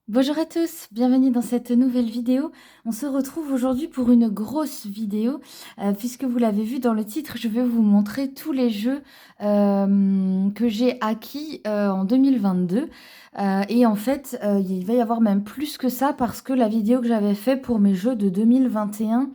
Bonjour à tous, bienvenue dans cette nouvelle vidéo. On se retrouve aujourd'hui pour une grosse vidéo, puisque vous l'avez vu dans le titre, je vais vous montrer tous les jeux que j'ai acquis en 2022. Et en fait, il va y avoir même plus que ça parce que la vidéo que j'avais fait pour mes jeux de 2021,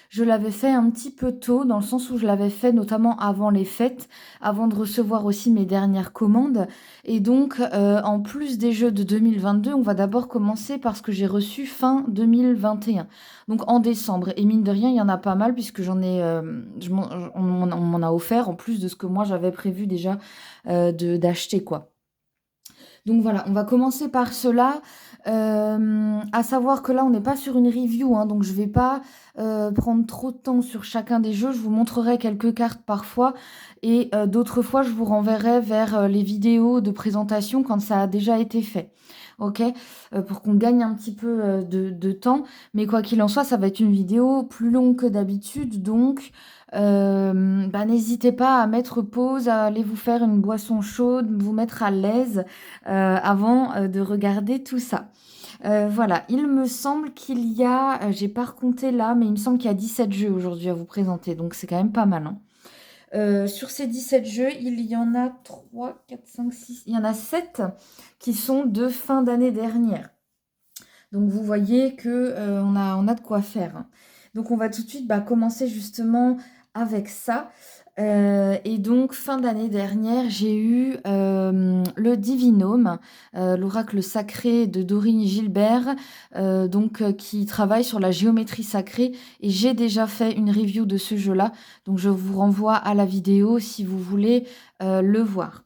je l'avais fait un petit peu tôt, dans le sens où je l'avais fait notamment avant les fêtes, avant de recevoir aussi mes dernières commandes. Et donc, en plus des jeux de 2022, on va d'abord commencer par ce que j'ai reçu fin 2021, donc en décembre. Et mine de rien, il y en a pas mal puisque j'en ai, on m'en a offert en plus de ce que moi j'avais prévu déjà d'acheter, quoi. Donc voilà, on va commencer par cela. À savoir que là, on n'est pas sur une review, hein, donc je vais pas prendre trop de temps sur chacun des jeux. Je vous montrerai quelques cartes parfois et d'autres fois, je vous renverrai vers les vidéos de présentation quand ça a déjà été fait. Ok. Pour qu'on gagne un petit peu de temps. Mais quoi qu'il en soit, ça va être une vidéo plus longue que d'habitude, donc bah, n'hésitez pas à mettre pause, à aller vous faire une boisson chaude, vous mettre à l'aise avant de regarder tout ça. Voilà, il me semble qu'il y a, j'ai pas recompté là, mais il me semble qu'il y a 17 jeux aujourd'hui à vous présenter, donc c'est quand même pas mal, hein. Sur ces 17 jeux, il y en a 3, 4, 5, 6, il y en a 7 qui sont de fin d'année dernière. Donc vous voyez que on a de quoi faire, hein. Donc on va tout de suite commencer justement avec ça. Et donc fin d'année dernière, j'ai eu le Divinome, l'oracle sacré de Dorine Gilbert, qui travaille sur la géométrie sacrée. Et j'ai déjà fait une review de ce jeu-là. Donc je vous renvoie à la vidéo si vous voulez le voir.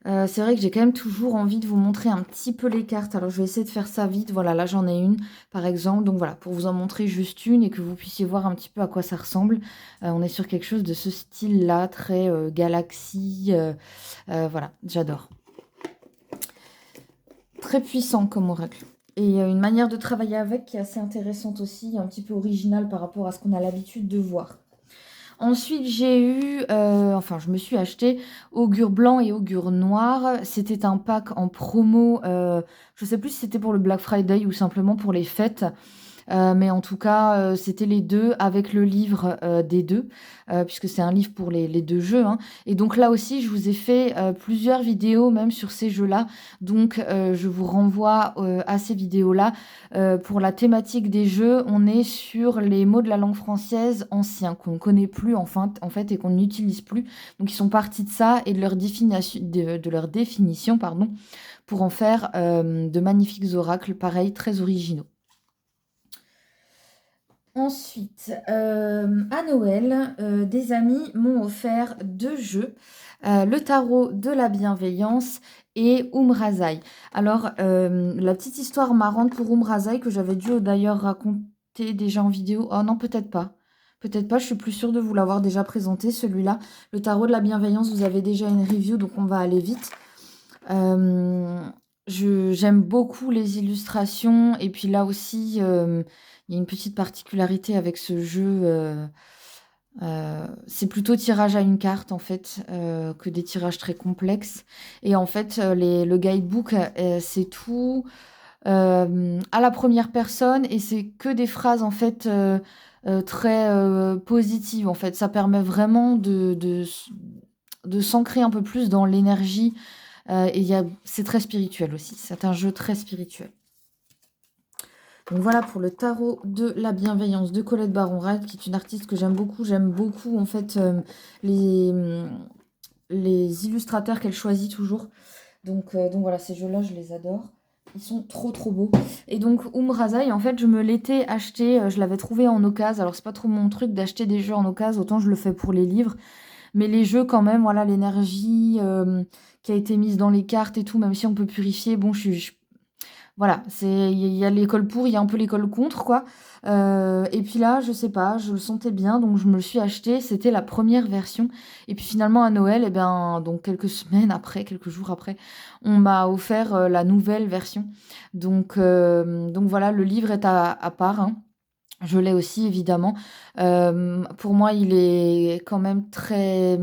C'est vrai que j'ai quand même toujours envie de vous montrer un petit peu les cartes. Alors je vais essayer de faire ça vite. Voilà, là j'en ai une par exemple. Donc voilà, pour vous en montrer juste une et que vous puissiez voir un petit peu à quoi ça ressemble. On est sur quelque chose de ce style-là, très galaxie. Voilà, j'adore. Très puissant comme oracle. Et une manière de travailler avec qui est assez intéressante aussi, un petit peu originale par rapport à ce qu'on a l'habitude de voir. Ensuite, j'ai eu, je me suis acheté Augure blanc et Augure noir. C'était un pack en promo. Je sais plus si c'était pour le Black Friday ou simplement pour les fêtes. Mais en tout cas, c'était les deux avec le livre des deux, puisque c'est un livre pour les deux jeux, hein. Et donc là aussi, je vous ai fait plusieurs vidéos même sur ces jeux-là. Donc je vous renvoie à ces vidéos-là. Pour la thématique des jeux, on est sur les mots de la langue française anciens, qu'on ne connaît plus en fait et qu'on n'utilise plus. Donc ils sont partis de ça et de leur définition, pardon, pour en faire de magnifiques oracles, pareil, très originaux. Ensuite, à Noël, des amis m'ont offert 2 jeux, le tarot de la bienveillance et Umrazai. Alors, la petite histoire marrante pour Umrazai que j'avais dû d'ailleurs raconter déjà en vidéo. Oh non, peut-être pas. Peut-être pas, je suis plus sûre de vous l'avoir déjà présenté celui-là. Le tarot de la bienveillance, vous avez déjà une review, donc on va aller vite. J'aime beaucoup les illustrations et puis là aussi, il y a une petite particularité avec ce jeu, c'est plutôt tirage à une carte en fait, que des tirages très complexes et en fait, le guidebook, c'est tout, à la première personne et c'est que des phrases en fait, très, positives en fait. Ça permet vraiment de s'ancrer un peu plus dans l'énergie. Et c'est très spirituel aussi. C'est un jeu très spirituel. Donc voilà pour le tarot de la bienveillance de Colette Baron-Wright, qui est une artiste que j'aime beaucoup. J'aime beaucoup en fait les, les illustrateurs qu'elle choisit toujours. Donc voilà, ces jeux-là, je les adore. Ils sont trop trop beaux. Et donc Umrazai, en fait, je me l'étais acheté, je l'avais trouvé en occasion. Alors c'est pas trop mon truc d'acheter des jeux en occasion, autant je le fais pour les livres. Mais les jeux, quand même, voilà, l'énergie qui a été mise dans les cartes et tout, même si on peut purifier, bon, voilà, il y a l'école pour, il y a un peu l'école contre, quoi. Et puis là, je sais pas, je le sentais bien, donc je me le suis acheté. C'était la première version. Et puis finalement, à Noël, donc quelques semaines après, quelques jours après, on m'a offert la nouvelle version. Donc voilà, le livre est à part, hein. Je l'ai aussi, évidemment. Pour moi, il est quand même très,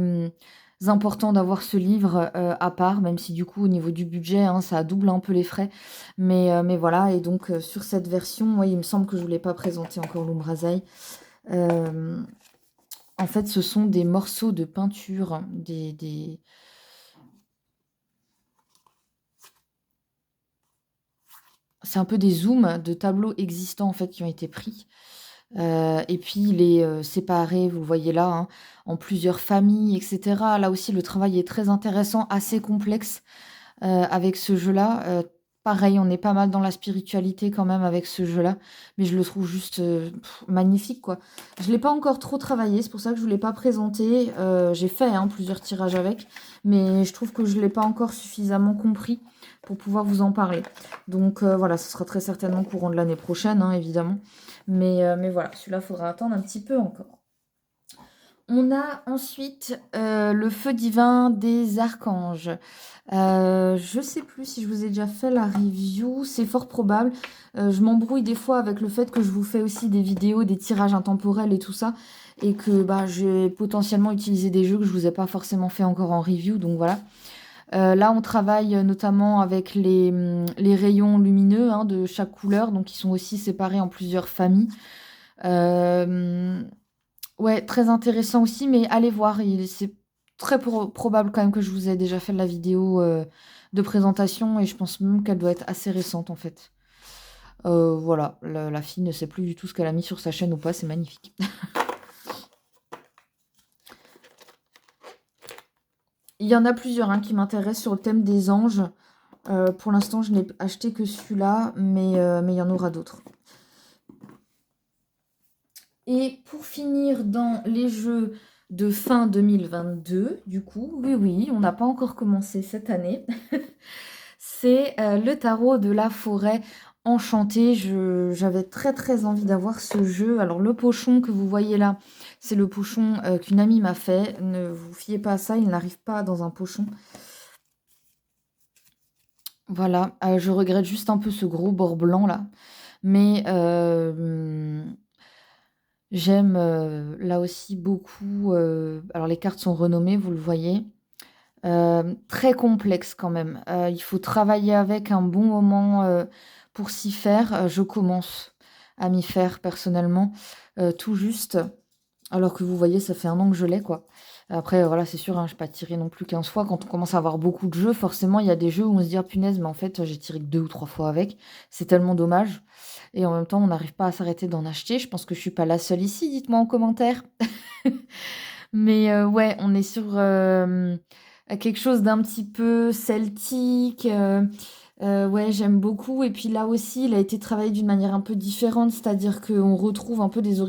important d'avoir ce livre, à part, même si du coup au niveau du budget, hein, ça double un peu les frais. Mais voilà et donc sur cette version, ouais, il me semble que je ne vous l'ai pas présenté encore l'Umbrasaï. Hem, En fait, ce sont des morceaux de peinture, des c'est un peu des zooms de tableaux existants, en fait, qui ont été pris. Et puis il est, séparé, vous le voyez là, hein, en plusieurs familles et cetera. Là aussi, le travail est très intéressant, assez complexe, avec ce jeu-là. Pareil, on est pas mal dans la spiritualité quand même avec ce jeu-là, mais je le trouve juste, magnifique, quoi. Je l'ai pas encore trop travaillé, c'est pour ça que je vous l'ai pas présenté. J'ai fait, hein, plusieurs tirages avec, mais je trouve que je l'ai pas encore suffisamment compris pour pouvoir vous en parler. Donc voilà, ce sera très certainement courant de l'année prochaine, hein, évidemment. Mais voilà, celui-là, il faudra attendre un petit peu encore. On a ensuite le feu divin des archanges. Je sais plus si je vous ai déjà fait la review, c'est fort probable. Je m'embrouille des fois avec le fait que je vous fais aussi des vidéos, des tirages intemporels et tout ça, et que bah, j'ai potentiellement utilisé des jeux que je vous ai pas forcément fait encore en review, donc voilà. Là, on travaille notamment avec les rayons lumineux, hein, de chaque couleur, donc ils sont aussi séparés en plusieurs familles. Euh, Ouais, très intéressant aussi, mais allez voir, c'est très probable quand même que je vous ai déjà fait la vidéo de présentation et je pense même qu'elle doit être assez récente en fait. Voilà, la fille ne sait plus du tout ce qu'elle a mis sur sa chaîne ou pas, c'est magnifique. Il y en a plusieurs, hein, qui m'intéressent sur le thème des anges. Pour l'instant, je n'ai acheté que celui-là, mais il y en aura d'autres. Et pour finir dans les jeux de fin 2022, du coup, oui, on n'a pas encore commencé cette année. C'est le tarot de la forêt enchantée. J'avais très très envie d'avoir ce jeu. Alors le pochon que vous voyez là, c'est le pochon qu'une amie m'a fait. Ne vous fiez pas à ça, il n'arrive pas dans un pochon. Voilà, je regrette juste un peu ce gros bord blanc là. Mais j'aime là aussi beaucoup. Alors les cartes sont renommées, vous le voyez. Très complexe quand même. Il faut travailler avec un bon moment, pour s'y faire. Je commence à m'y faire personnellement, tout juste. Alors que vous voyez, ça fait 1 an que je l'ai, quoi. Après, voilà, c'est sûr, hein, je n'ai pas tiré non plus 15 fois. Quand on commence à avoir beaucoup de jeux, forcément, il y a des jeux où on se dit: «Ah punaise, mais en fait, j'ai tiré que 2 ou 3 fois avec». C'est tellement dommage et en même temps, on n'arrive pas à s'arrêter d'en acheter. Je pense que je suis pas la seule ici, dites-moi en commentaire. Mais ouais, on est sur, quelque chose d'un petit peu celtique, ouais, j'aime beaucoup et puis là aussi, il a été travaillé d'une manière un peu différente, c'est-à-dire qu'on retrouve un peu des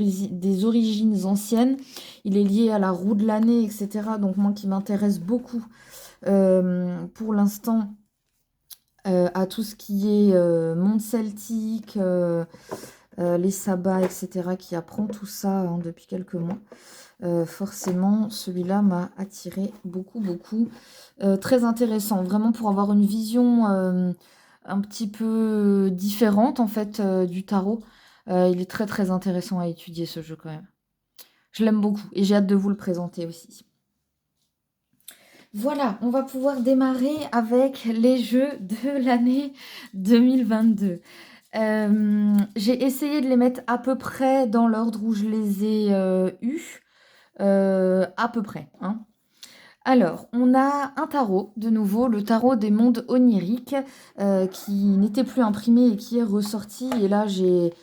origines anciennes. Il est lié à la roue de l'année et cetera, donc moi qui m'intéresse beaucoup, pour l'instant, à tout ce qui est, monde celtique, les sabbats et cetera, qui apprend tout ça, hein, depuis quelques mois. Forcément, celui-là m'a attiré beaucoup, beaucoup. Très intéressant, vraiment pour avoir une vision un petit peu différente en fait du tarot. Il est très très intéressant à étudier ce jeu quand même. Je l'aime beaucoup et j'ai hâte de vous le présenter aussi. Voilà, on va pouvoir démarrer avec les jeux de l'année 2022. J'ai essayé de les mettre à peu près dans l'ordre où je les ai eus. À peu près, hein. Alors, on a un tarot, de nouveau, le tarot des mondes oniriques, qui n'était plus imprimé et qui est ressorti. Et là, j'ai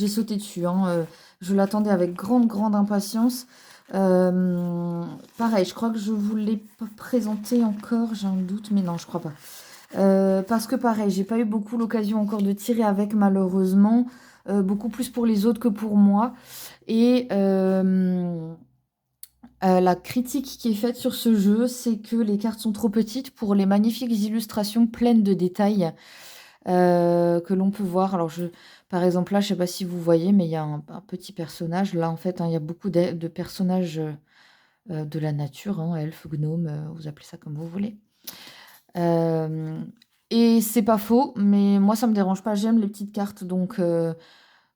sauté dessus, hein. Je l'attendais avec grande, grande impatience. Pareil, je crois que je vous l'ai pas présenté encore, j'ai un doute, mais non, je crois pas. Parce que pareil, j'ai pas eu beaucoup l'occasion encore de tirer avec, malheureusement. Beaucoup plus pour les autres que pour moi. Et la critique qui est faite sur ce jeu, c'est que les cartes sont trop petites pour les magnifiques illustrations pleines de détails que l'on peut voir. Alors, par exemple, là, je ne sais pas si vous voyez, mais il y a un petit personnage. Là, en fait, hein, il y a beaucoup de personnages de la nature, hein, elfes, gnomes, vous appelez ça comme vous voulez. Et c'est pas faux, mais moi, ça me dérange pas. J'aime les petites cartes, donc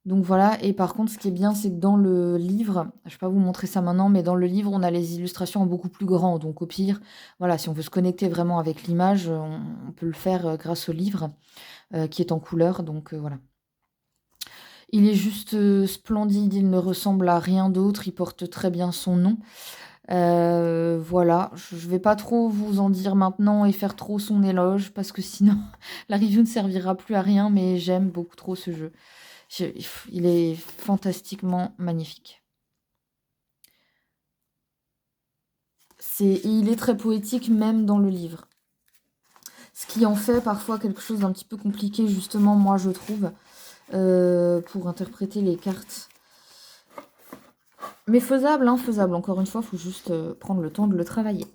Donc voilà, et par contre, ce qui est bien, c'est que dans le livre, je vais pas vous montrer ça maintenant, mais dans le livre, on a les illustrations en beaucoup plus grand. Donc au pire, voilà, si on veut se connecter vraiment avec l'image, on peut le faire grâce au livre qui est en couleur. Donc voilà. Il est juste splendide, il ne ressemble à rien d'autre, il porte très bien son nom. Voilà, je vais pas trop vous en dire maintenant et faire trop son éloge parce que sinon la review ne servira plus à rien, mais j'aime beaucoup trop ce jeu. Je il est fantastiquement magnifique. Il est très poétique même dans le livre. Ce qui en fait parfois quelque chose d'un petit peu compliqué justement, moi je trouve, pour interpréter les cartes. Mais faisable, hein, faisable. Encore une fois, il faut juste prendre le temps de le travailler.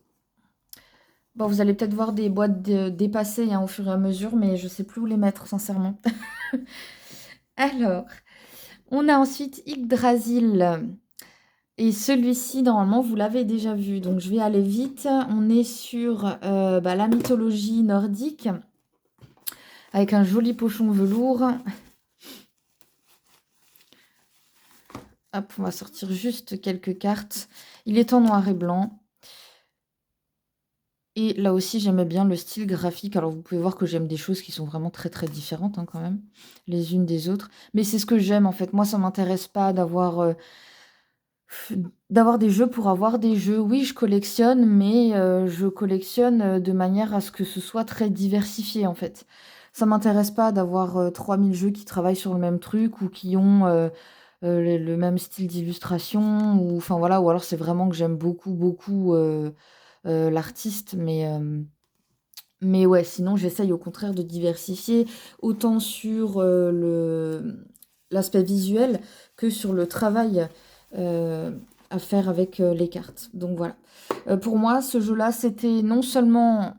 Bon, vous allez peut-être voir des boîtes dépassées hein, au fur et à mesure, mais je sais plus où les mettre, sincèrement. Alors, on a ensuite Yggdrasil. Et celui-ci, normalement, vous l'avez déjà vu. Donc, je vais aller vite. On est sur la mythologie nordique, avec un joli pochon velours. Hop, on va sortir juste quelques cartes. Il est en noir et blanc. Et là aussi, j'aimais bien le style graphique. Alors, vous pouvez voir que j'aime des choses qui sont vraiment très, très différentes hein, quand même, les unes des autres. Mais c'est ce que j'aime, en fait. Moi, ça m'intéresse pas d'avoir des jeux pour avoir des jeux. Oui, je collectionne, mais je collectionne de manière à ce que ce soit très diversifié, en fait. Ça m'intéresse pas d'avoir 3000 jeux qui travaillent sur le même truc ou qui ont le même style d'illustration. Ou, enfin, voilà, ou alors c'est vraiment que j'aime beaucoup, beaucoup l'artiste, mais ouais, sinon j'essaye au contraire de diversifier autant sur l'aspect visuel que sur le travail à faire avec les cartes. Donc voilà. Pour moi, ce jeu-là, c'était non seulement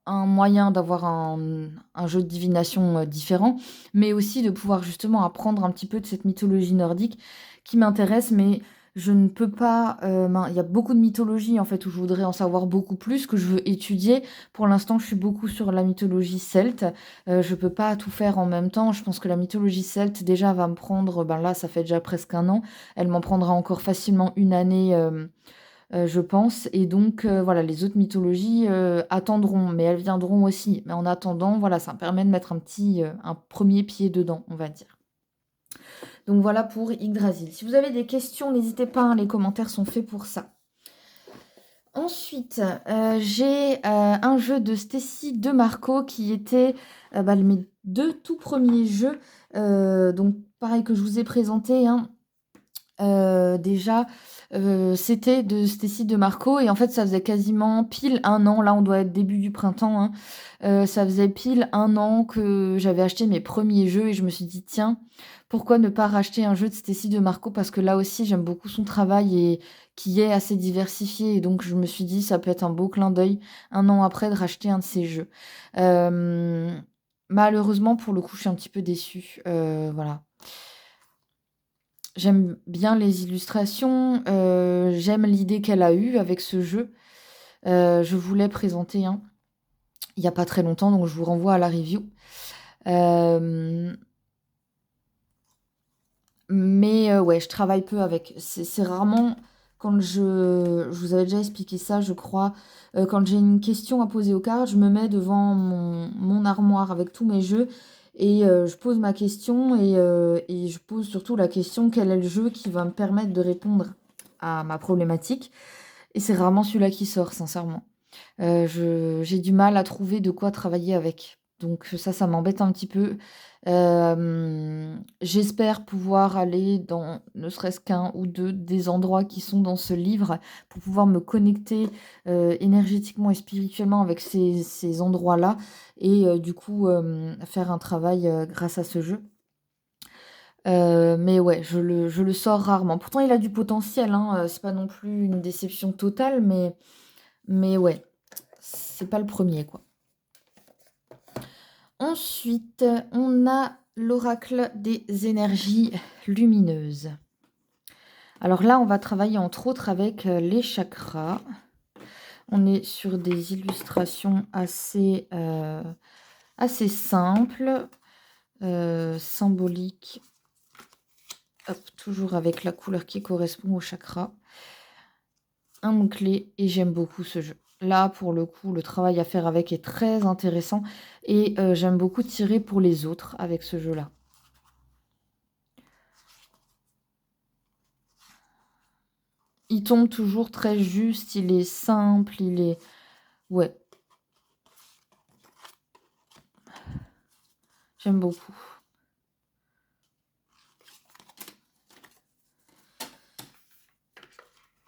un moyen d'avoir un jeu de divination différent, mais aussi de pouvoir justement apprendre un petit peu de cette mythologie nordique qui m'intéresse, mais je ne peux pas... il y a beaucoup de mythologie en fait où je voudrais en savoir beaucoup plus, que je veux étudier. Pour l'instant, je suis beaucoup sur la mythologie celte. Je peux pas tout faire en même temps. Je pense que la mythologie celte déjà va me prendre, ben là ça fait déjà presque un an, elle m'en prendra encore facilement une année. Je pense. Et donc, voilà, les autres mythologies attendront, mais elles viendront aussi. Mais en attendant, voilà, ça me permet de mettre un premier pied dedans, on va dire. Donc voilà pour Yggdrasil. Si vous avez des questions, n'hésitez pas, hein, les commentaires sont faits pour ça. Ensuite, j'ai un jeu de Stacy DeMarco qui était mes 2 tout premiers jeux. Donc pareil que je vous ai présenté, hein, déjà, c'était de Stacy DeMarco et en fait, ça faisait quasiment pile un an. Là, on doit être début du printemps, hein. Ça faisait pile un an que j'avais acheté mes premiers jeux et je me suis dit: «Tiens, pourquoi ne pas racheter un jeu de Stacy DeMarco?» parce que là aussi, j'aime beaucoup son travail et qui est assez diversifié et donc je me suis dit: «Ça peut être un beau clin d'œil, un an après, de racheter un de ses jeux». Malheureusement, pour le coup, je suis un petit peu déçue, voilà. J'aime bien les illustrations, j'aime l'idée qu'elle a eue avec ce jeu. Je voulais présenter un, il y a pas très longtemps, donc je vous renvoie à la review. Hem, mais ouais, je travaille peu avec. C'est rarement quand je vous avais déjà expliqué ça, je crois, quand j'ai une question à poser aux cartes, je me mets devant mon armoire avec tous mes jeux et je pose ma question et je pose surtout la question: «Quel est le jeu qui va me permettre de répondre à ma problématique?» et c'est rarement celui-là qui sort, sincèrement. J'ai du mal à trouver de quoi travailler avec. Donc ça m'embête un petit peu. J'espère pouvoir aller dans ne serait-ce qu'un ou 2 des endroits qui sont dans ce livre pour pouvoir me connecter, énergétiquement et spirituellement avec ces endroits-là et du coup, faire un travail, grâce à ce jeu. Mais ouais, je le sors rarement. Pourtant il a du potentiel, hein, c'est pas non plus une déception totale, mais ouais. C'est pas le premier, quoi. Ensuite, on a l'oracle des énergies lumineuses. Alors là, on va travailler entre autres avec les chakras. On est sur des illustrations assez simples, symboliques. Hop, toujours avec la couleur qui correspond au chakra. Un mot-clé et j'aime beaucoup ce jeu. Là, pour le coup, le travail à faire avec est très intéressant et j'aime beaucoup tirer pour les autres avec ce jeu-là. Il tombe toujours très juste, il est simple, il est... Ouais, j'aime beaucoup.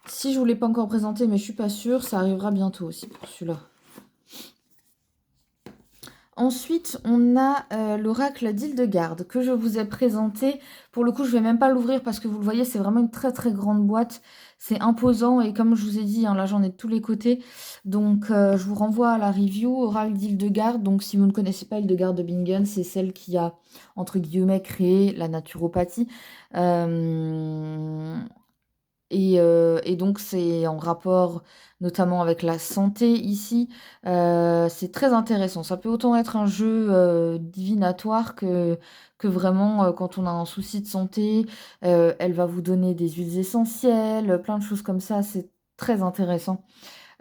Si je vous l'ai pas encore présenté, mais je suis pas sûre, ça arrivera bientôt aussi pour celui-là. Ensuite, on a l'oracle d'Hildegarde que je vous ai présenté. Pour le coup, je ne vais même pas l'ouvrir parce que vous le voyez, c'est vraiment une très très grande boîte. C'est imposant et comme je vous ai dit, hein, là j'en ai de tous les côtés. Donc je vous renvoie à la review oracle d'Hildegarde. Donc si vous ne connaissez pas Hildegard de Bingen, c'est celle qui a, entre guillemets, créé la naturopathie. Euh, et donc, c'est en rapport notamment avec la santé ici. C'est très intéressant. Ça peut autant être un jeu divinatoire que vraiment quand on a un souci de santé. Elle va vous donner des huiles essentielles, plein de choses comme ça. C'est très intéressant.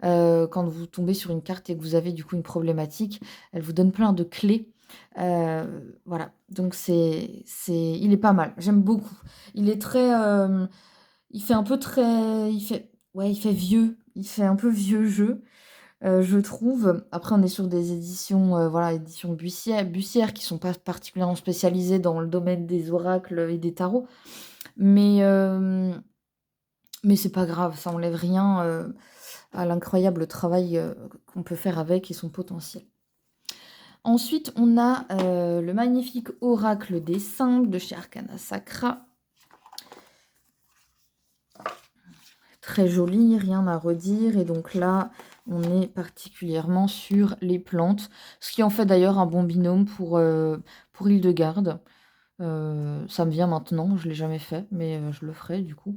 Quand vous tombez sur une carte et que vous avez du coup une problématique, elle vous donne plein de clés. Voilà, donc il est pas mal. J'aime beaucoup. Il est très... il fait un peu très... il fait vieux. Il fait un peu vieux jeu, je trouve. Après, on est sur des éditions, voilà, éditions Bussière qui sont pas particulièrement spécialisées dans le domaine des oracles et des tarots. Mais, euh, mais c'est pas grave, ça enlève rien à l'incroyable travail qu'on peut faire avec et son potentiel. Ensuite, on a le magnifique oracle des 5 de chez Arcana Sacra. Très joli, rien à redire. Et donc là, on est particulièrement sur les plantes, ce qui en fait d'ailleurs un bon binôme pour Hildegarde. Ça me vient maintenant, je ne l'ai jamais fait, mais je le ferai du coup.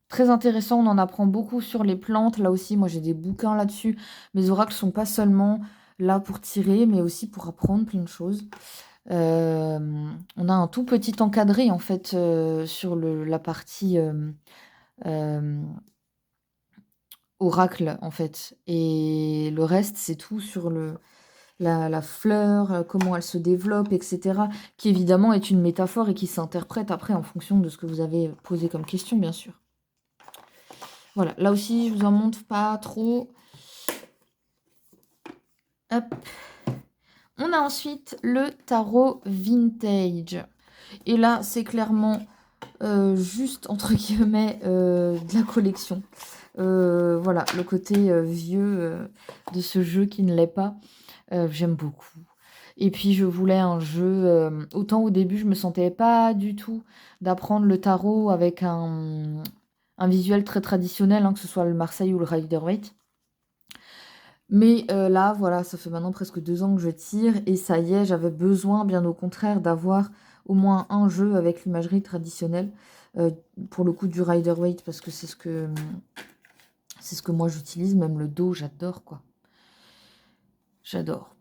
Très intéressant, on en apprend beaucoup sur les plantes. Là aussi, moi j'ai des bouquins là-dessus. Mes oracles sont pas seulement là pour tirer, mais aussi pour apprendre plein de choses. On a un tout petit encadré en fait sur la partie oracle en fait. Et le reste, c'est tout sur la fleur, comment elle se développe, etc. Qui évidemment est une métaphore et qui s'interprète après en fonction de ce que vous avez posé comme question, bien sûr. Voilà, là aussi, je vous en montre pas trop. Hop. On a ensuite le tarot vintage. Et là, c'est clairement juste, entre guillemets, de la collection. Voilà, le côté vieux de ce jeu qui ne l'est pas. J'aime beaucoup. Et puis, je voulais un jeu... autant au début, je me sentais pas du tout d'apprendre le tarot avec un visuel très traditionnel, hein, que ce soit le Marseille ou le Rider-Waite. Mais là, voilà, ça fait maintenant presque 2 ans que je tire et ça y est, j'avais besoin, bien au contraire, d'avoir au moins un jeu avec l'imagerie traditionnelle. Pour le coup du Rider-Waite, parce que c'est ce que moi j'utilise, même le dos, j'adore quoi. J'adore.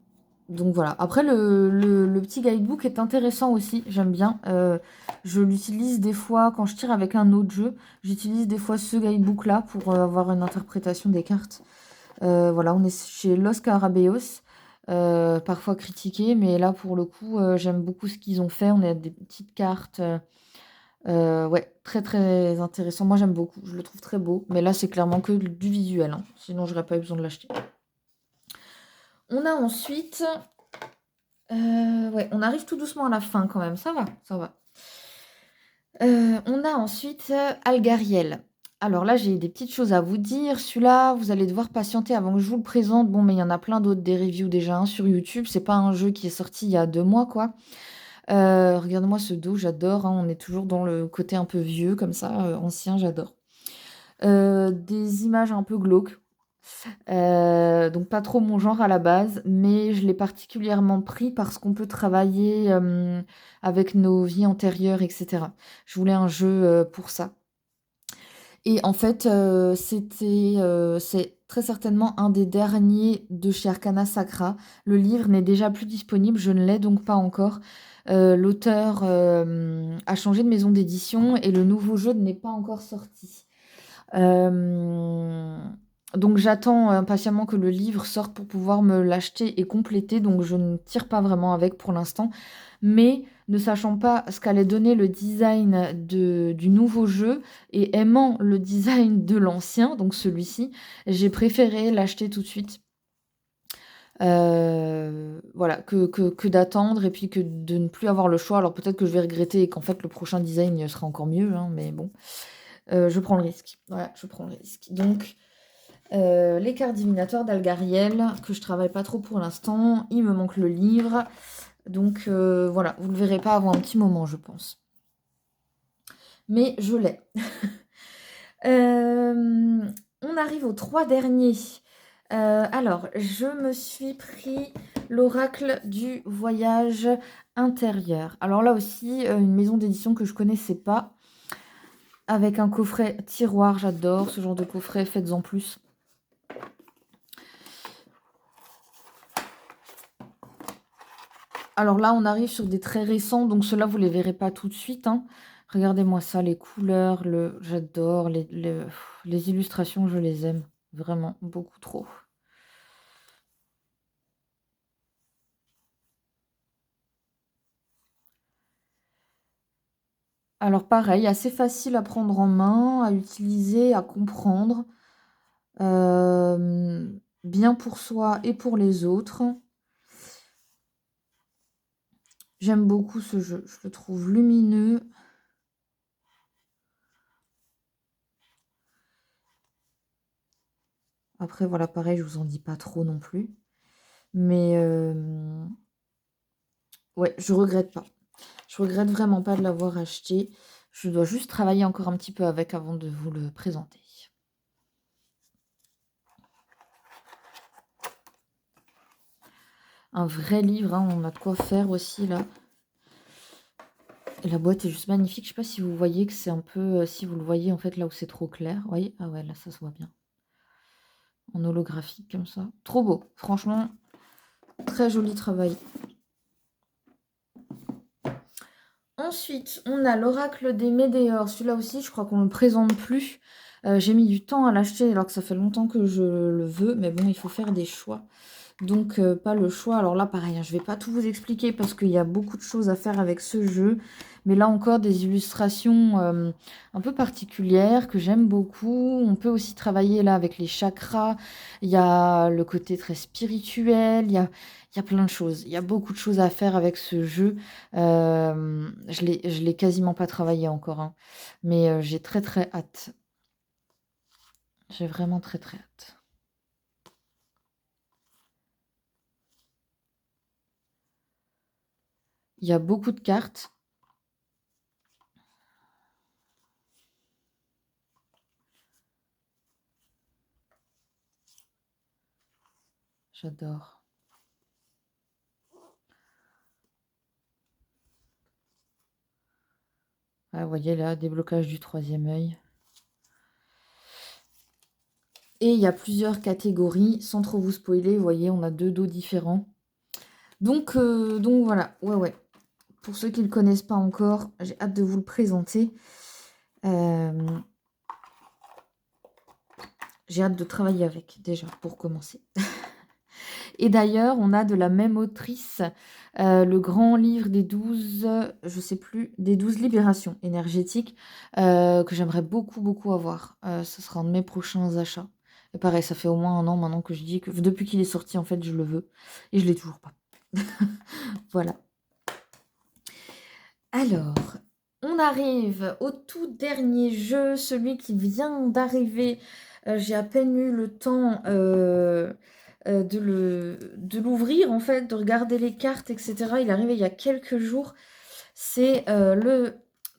Donc voilà. Après, le petit guidebook est intéressant aussi, j'aime bien. Je l'utilise des fois quand je tire avec un autre jeu. J'utilise des fois ce guidebook-là pour avoir une interprétation des cartes. Voilà, on est chez Los Carabeos, parfois critiqué, mais là pour le coup, j'aime beaucoup ce qu'ils ont fait. On a des petites cartes, ouais, très très intéressant. Moi j'aime beaucoup, je le trouve très beau, mais là c'est clairement que du visuel, hein. Sinon j'aurais pas eu besoin de l'acheter. On a ensuite, ouais, on arrive tout doucement à la fin quand même, ça va, ça va. On a ensuite Algariel. Alors là, j'ai des petites choses à vous dire. Celui-là, vous allez devoir patienter avant que je vous le présente. Bon, mais il y en a plein d'autres, des reviews déjà hein, sur YouTube. C'est pas un jeu qui est sorti il y a 2 mois, quoi. Regarde-moi ce dos, j'adore, hein. On est toujours dans le côté un peu vieux, comme ça, ancien, j'adore. Des images un peu glauques. Donc pas trop mon genre à la base, mais je l'ai particulièrement pris parce qu'on peut travailler avec nos vies antérieures, etc. Je voulais un jeu pour ça. Et en fait, c'est très certainement un des derniers de chez Arcana Sacra. Le livre n'est déjà plus disponible, je ne l'ai donc pas encore. L'auteur a changé de maison d'édition et le nouveau jeu n'est pas encore sorti. Donc j'attends impatiemment que le livre sorte pour pouvoir me l'acheter et compléter, donc je ne tire pas vraiment avec pour l'instant. Mais ne sachant pas ce qu'allait donner le design du nouveau jeu et aimant le design de l'ancien, donc celui-ci, j'ai préféré l'acheter tout de suite. Voilà, que d'attendre et puis que de ne plus avoir le choix. Alors peut-être que je vais regretter et qu'en fait le prochain design sera encore mieux, hein, mais bon. Je prends le risque. Voilà, je prends le risque. Donc, les cartes divinatoires d'Algariel, que je travaille pas trop pour l'instant. Il me manque le livre. Donc, voilà, vous ne le verrez pas avant un petit moment, je pense. Mais je l'ai. On arrive aux 3 derniers. Alors, je me suis pris l'oracle du voyage intérieur. Alors là aussi, une maison d'édition que je connaissais pas. Avec un coffret tiroir, j'adore ce genre de coffret, faites-en plus. Alors là, on arrive sur des très récents, donc ceux-là, vous les verrez pas tout de suite, hein. Regardez-moi ça, les couleurs, j'adore, les illustrations, je les aime. Vraiment, beaucoup trop. Alors pareil, assez facile à prendre en main, à utiliser, à comprendre. Bien pour soi et pour les autres. J'aime beaucoup ce jeu, je le trouve lumineux. Après, voilà, pareil, je vous en dis pas trop non plus. Mais ouais, je regrette pas. Je regrette vraiment pas de l'avoir acheté. Je dois juste travailler encore un petit peu avec avant de vous le présenter. Un vrai livre, hein, on a de quoi faire aussi là. Et la boîte est juste magnifique. Je sais pas si vous voyez que c'est un peu... si vous le voyez en fait là où c'est trop clair. Vous voyez? Ah ouais, là ça se voit bien. En holographique comme ça. Trop beau. Franchement, très joli travail. Ensuite, on a l'oracle des Médéors. Celui-là aussi, je crois qu'on ne le présente plus. J'ai mis du temps à l'acheter alors que ça fait longtemps que je le veux. Mais bon, il faut faire des choix. Donc, pas le choix. Alors là, pareil, hein, je ne vais pas tout vous expliquer parce qu'il y a beaucoup de choses à faire avec ce jeu. Mais là encore, des illustrations un peu particulières que j'aime beaucoup. On peut aussi travailler là avec les chakras. Il y a le côté très spirituel. Il y a plein de choses. Il y a beaucoup de choses à faire avec ce jeu. Je l'ai quasiment pas travaillé encore, hein. Mais j'ai très très hâte. J'ai vraiment très très hâte. Il y a beaucoup de cartes. J'adore. Ah, vous voyez là, déblocage du 3e œil. Et il y a plusieurs catégories, sans trop vous spoiler, vous voyez, on a 2 dos différents. Donc voilà, ouais. Pour ceux qui ne le connaissent pas encore, j'ai hâte de vous le présenter. J'ai hâte de travailler avec, déjà, pour commencer. Et d'ailleurs, on a de la même autrice, le grand livre des 12, je sais plus, des 12 libérations énergétiques, que j'aimerais beaucoup, beaucoup avoir. Ce sera un de mes prochains achats. Et pareil, ça fait au moins 1 an maintenant que je dis que depuis qu'il est sorti, en fait, je le veux. Et je l'ai toujours pas. Voilà. Alors, on arrive au tout dernier jeu, celui qui vient d'arriver. J'ai à peine eu le temps de l'ouvrir, en fait, de regarder les cartes, etc. Il est arrivé il y a quelques jours. C'est le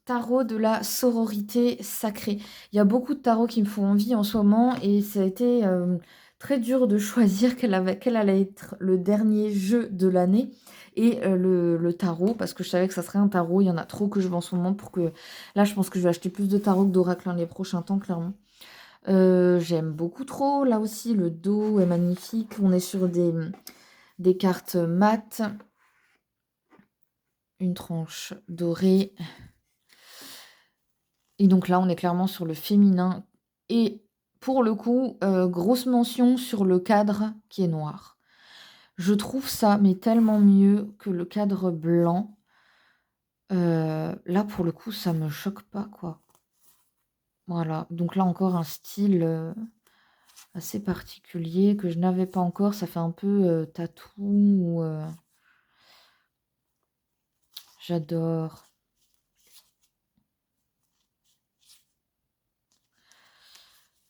tarot de la sororité sacrée. Il y a beaucoup de tarots qui me font envie en ce moment et ça a été très dur de choisir quel allait être le dernier jeu de l'année et le tarot, parce que je savais que ça serait un tarot. Il y en a trop que je veux en ce moment pour que... Là, je pense que je vais acheter plus de tarot que d'oracle les prochains temps, clairement. J'aime beaucoup trop. Là aussi, le dos est magnifique. On est sur des cartes mat. Une tranche dorée. Et donc là, on est clairement sur le féminin. Et pour le coup, grosse mention sur le cadre qui est noir. Je trouve ça, mais tellement mieux que le cadre blanc. Là, pour le coup, ça me choque pas, quoi. Voilà, donc là encore un style, assez particulier que je n'avais pas encore. Ça fait un peu, tatou ou j'adore.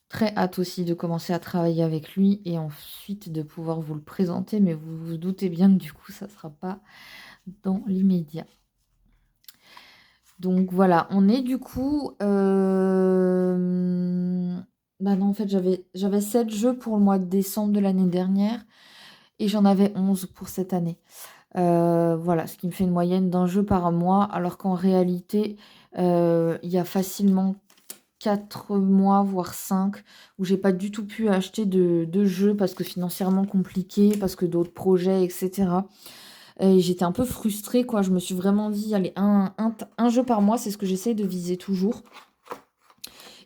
Très hâte aussi de commencer à travailler avec lui et ensuite de pouvoir vous le présenter, mais vous vous doutez bien que du coup, ça sera pas dans l'immédiat. Donc voilà, on est du coup, bah non, en fait, j'avais 7 jeux pour le mois de décembre de l'année dernière et j'en avais 11 pour cette année. Voilà, ce qui me fait une moyenne d'un jeu par mois, alors qu'en réalité, il y a facilement 4 mois, voire 5, où j'ai pas du tout pu acheter de jeux parce que financièrement compliqué, parce que d'autres projets, et cetera. Et j'étais un peu frustrée, quoi. Je me suis vraiment dit: «Allez, un jeu par mois», c'est ce que j'essaye de viser toujours.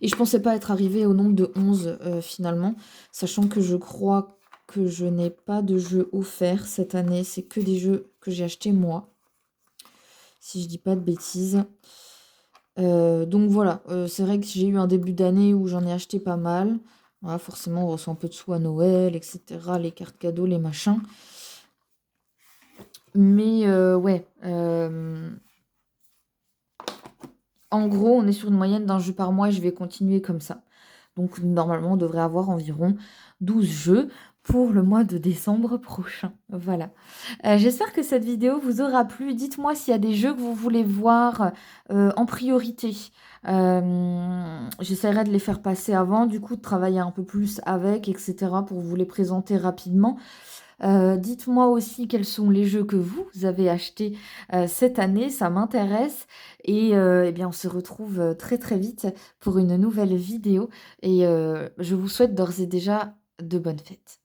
Et je pensais pas être arrivée au nombre de 11, finalement, sachant que je crois que je n'ai pas de jeux offerts cette année. C'est que des jeux que j'ai achetés moi, si je dis pas de bêtises. Donc voilà, c'est vrai que j'ai eu un début d'année où j'en ai acheté pas mal. Voilà, forcément, on reçoit un peu de sous à Noël, et cetera, les cartes cadeaux, les machins. Mais ouais, en gros, on est sur une moyenne d'un jeu par mois et je vais continuer comme ça. Donc normalement, on devrait avoir environ 12 jeux pour le mois de décembre prochain. Voilà. J'espère que cette vidéo vous aura plu. Dites-moi s'il y a des jeux que vous voulez voir en priorité. J'essaierai de les faire passer avant, du coup, de travailler un peu plus avec, etc. pour vous les présenter rapidement. Dites-moi aussi quels sont les jeux que vous avez achetés cette année, ça m'intéresse. Et eh bien, on se retrouve très très vite pour une nouvelle vidéo. Et je vous souhaite d'ores et déjà de bonnes fêtes.